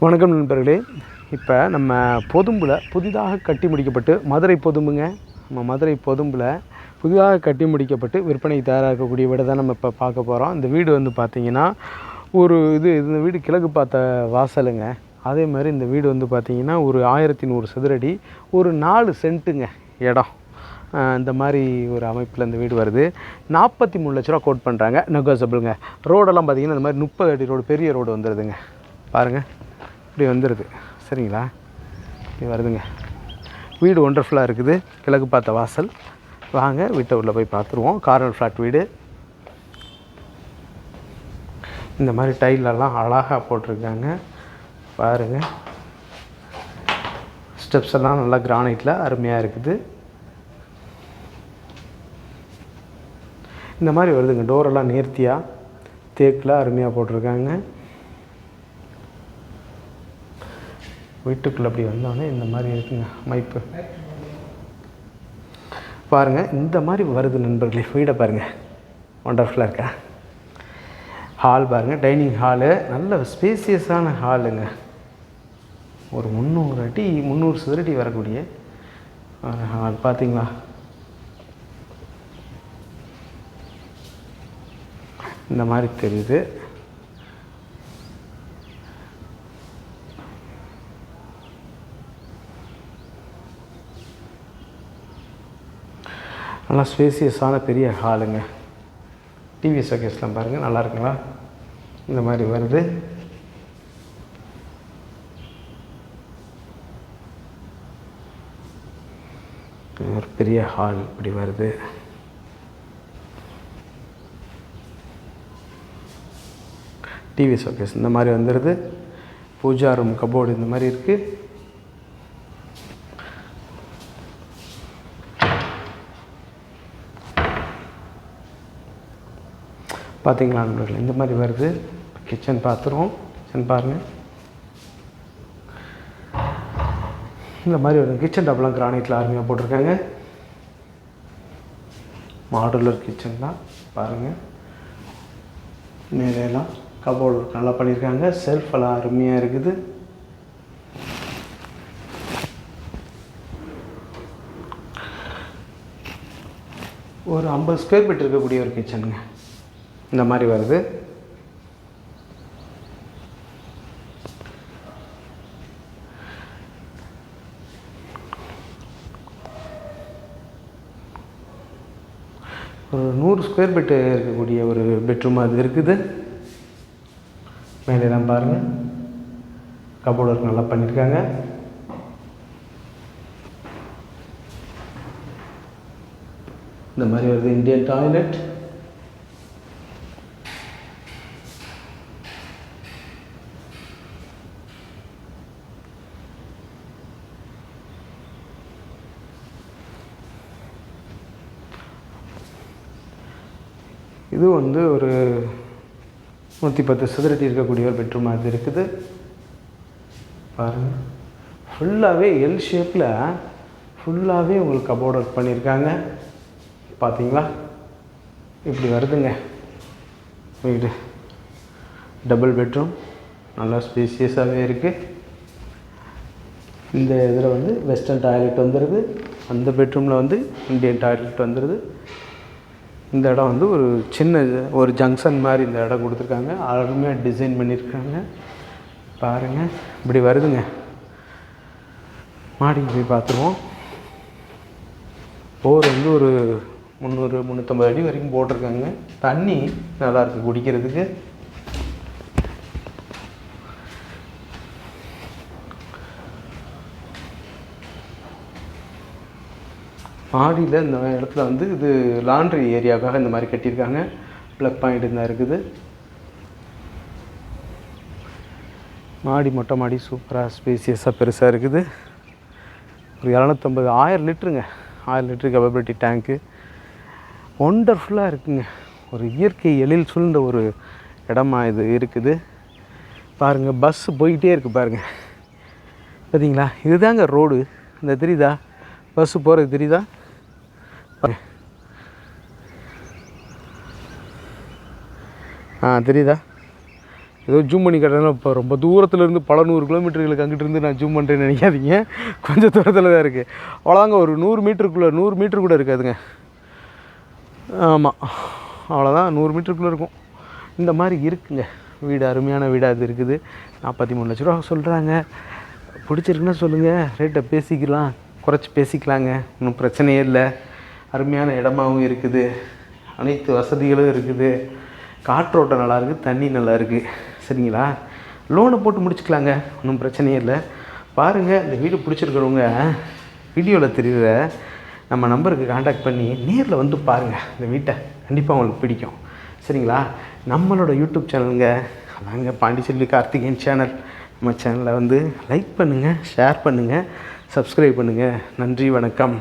வணக்கம் நண்பர்களே. இப்போ நம்ம பொதும்பில் புதிதாக கட்டி முடிக்கப்பட்டு மதுரை பொதும்புங்க. நம்ம மதுரை பொதும்பில் புதிதாக கட்டி முடிக்கப்பட்டு விற்பனைக்கு தயாராக இருக்கக்கூடிய வீடை தான் நம்ம இப்போ பார்க்க போகிறோம். இந்த வீடு வந்து பார்த்திங்கன்னா இந்த வீடு கிழக்கு பார்த்த வாசலுங்க. அதே மாதிரி இந்த வீடு வந்து பார்த்திங்கன்னா ஒரு 1100 சதுரடி, ஒரு 4 சென்ட்டுங்க இடம். இந்த மாதிரி ஒரு அமைப்பில் இந்த வீடு வருது. 43 லட்ச ரூபா கோட் பண்ணுறாங்க, நெகோசபிளுங்க. ரோடெல்லாம் பார்த்திங்கன்னா இந்த மாதிரி 30 அடி ரோடு, பெரிய ரோடு வந்துடுதுங்க. பாருங்கள், இப்படி வந்துடுது. சரிங்களா, இப்படி வருதுங்க. வீடு ஒண்டர்ஃபுல்லாக இருக்குது. கிழக்கு பார்த்த வாசல். வாங்க வீட்டை உள்ளே போய் பார்த்துருவோம். கார்னர் ஃப்ளாட் வீடு. இந்த மாதிரி டைலெல்லாம் அழகாக போட்டிருக்காங்க பாருங்கள். ஸ்டெப்ஸ் எல்லாம் நல்லா கிரானைட்டில் அருமையாக இருக்குது. இந்த மாதிரி வருதுங்க. டோரெல்லாம் நேர்த்தியாக தேக்கில் அருமையாக போட்டிருக்காங்க. வீட்டுக்குள்ளே அப்படி வந்தோடனே இந்த மாதிரி இருக்குங்க அமைப்பு. பாருங்கள், இந்த மாதிரி வருது நண்பர்களே. வீடை பாருங்கள், ஒண்டர்ஃபுல்லாக இருக்கா. ஹால் பாருங்கள், டைனிங் ஹாலு. நல்ல ஸ்பேசியஸான ஹாலுங்க. ஒரு 300 சதுரடி வரக்கூடிய ஹால் பார்த்தீங்களா. இந்த மாதிரி தெரியுது. நல்லா ஸ்பேசியஸான பெரிய ஹாலுங்க. டிவி ஷோகேஸ்லாம் பாருங்கள், நல்லா இருக்குங்களா. இந்த மாதிரி வருது. ஒரு பெரிய ஹால் இப்படி வருது. டிவி ஷோகேஸ் இந்த மாதிரி வந்துடுது. பூஜா ரூம், கபோர்டு இந்த மாதிரி இருக்குது. பார்த்தீங்களா நண்பர்கள், இந்த மாதிரி வருது. கிச்சன் பார்த்துருவோம். கிச்சன் பாருங்கள், இந்த மாதிரி வருது. கிச்சன் டாப்லாம் கிரானைட்டில் அருமையாக போட்டிருக்காங்க. மாடுலர் கிச்சன் தான் பாருங்கள். மேலெல்லாம் கபோர்டு நல்லா பண்ணியிருக்காங்க. செல்ஃபெல்லாம் அருமையாக இருக்குது. ஒரு 50 ஸ்கொயர் ஃபீட் இருக்கக்கூடிய ஒரு கிச்சனுங்க. இந்த மாதிரி வருது. ஒரு 100 ஸ்கொயர் ஃபீட்டு இருக்கக்கூடிய ஒரு பெட்ரூம் அது இருக்குது. மேலெல்லாம் பாருங்கள், கபோர்டு ஒர்க் நல்லா பண்ணியிருக்காங்க. இந்த மாதிரி வருது. Indian toilet. இது வந்து ஒரு 110 சதுரடி இருக்கக்கூடிய ஒரு பெட்ரூம் அது இருக்குது. பாருங்கள், ஃபுல்லாகவே எல் ஷேப்பில் ஃபுல்லாகவே உங்களுக்கு கபோர்டு ஒர்க் பண்ணியிருக்காங்க. பார்த்தீங்களா, இப்படி வருதுங்க வீடு. டபுள் பெட்ரூம், நல்லா ஸ்பேசியஸாகவே இருக்குது. இந்த இதில் வந்து வெஸ்டர்ன் டாய்லெட் வந்துடுது. அந்த பெட்ரூமில் வந்து இந்தியன் டாய்லெட் வந்துடுது. இந்த இடம் வந்து ஒரு ஜங்ஷன் மாதிரி இந்த இடம் கொடுத்துருக்காங்க. அருமையாக டிசைன் பண்ணியிருக்காங்க. பாருங்கள், இப்படி வருதுங்க. மாடிக்கு போய் பார்த்துருவோம். போர் வந்து ஒரு 300-350 அடி வரைக்கும் போட்டிருக்காங்க. தண்ணி நல்லாயிருக்கு குடிக்கிறதுக்கு. மாடியில் இந்த இடத்துல வந்து இது லாண்ட்ரி ஏரியாவுக்காக இந்த மாதிரி கட்டியிருக்காங்க. ப்ளக் பாயிண்ட் தான் இருக்குது. மாடி, மொட்டை மாடி சூப்பராக ஸ்பேசியஸாக பெருசாக இருக்குது. ஒரு 1000 லிட்டருங்க. 1000 லிட்டரு கெப்பபிலிட்டி டேங்க்கு. ஒண்டர்ஃபுல்லாக இருக்குங்க. ஒரு இயற்கை எழில் சூழ்ந்த ஒரு இடமா இது இருக்குது. பாருங்கள், பஸ்ஸு போய்கிட்டே இருக்குது பாருங்கள். பார்த்தீங்களா, இதுதாங்க ரோடு. இந்த தெரியுதா, பஸ்ஸு போகிறது தெரியுதா. தெரியுதா, ஏதோ ஜூம் பண்ணி காட்டுறதுனால இப்போ ரொம்ப தூரத்துலேருந்து பல 100 கிலோமீட்டர்களுக்கு அங்கிட்டு இருந்து நான் ஜூம் பண்ணுறேன்னு நினைக்காதீங்க. கொஞ்சம் தூரத்தில் தான் இருக்குது. அவ்வளோதாங்க, ஒரு 100 மீட்டர் கூட இருக்காதுங்க. ஆமாம், அவ்வளோதான், 100 மீட்டருக்குள்ளே இருக்கும். இந்த மாதிரி இருக்குங்க வீடு. அருமையான வீடாக அது இருக்குது. 43 லட்ச ரூபா சொல்கிறாங்க. பிடிச்சிருக்குன்னா சொல்லுங்கள், ரேட்டை பேசிக்கலாம், குறைச்சி பேசிக்கலாங்க, ஒன்றும் பிரச்சனையே இல்லை. அருமையான இடமாகவும் இருக்குது, அனைத்து வசதிகளும் இருக்குது, காற்றோட்டம் நல்லா இருக்குது, தண்ணி நல்லா இருக்குது. சரிங்களா? லோனை போட்டு முடிச்சுக்கலாங்க, ஒன்றும் பிரச்சனையே இல்லை. பாருங்கள், இந்த வீடு பிடிச்சிருக்கிறவங்க வீடியோவில் தெரிகிற நம்ம நம்பருக்கு காண்டாக்ட் பண்ணி நேரில் வந்து பாருங்கள். இந்த வீட்டை கண்டிப்பாக உங்களுக்கு பிடிக்கும். சரிங்களா? நம்மளோட யூடியூப் சேனலுங்க, அதாங்க பாண்டிச்செல்வி கார்த்திகேயன் சேனல். நம்ம சேனலை வந்து லைக் பண்ணுங்கள், ஷேர் பண்ணுங்கள், சப்ஸ்கிரைப் பண்ணுங்கள். நன்றி, வணக்கம்.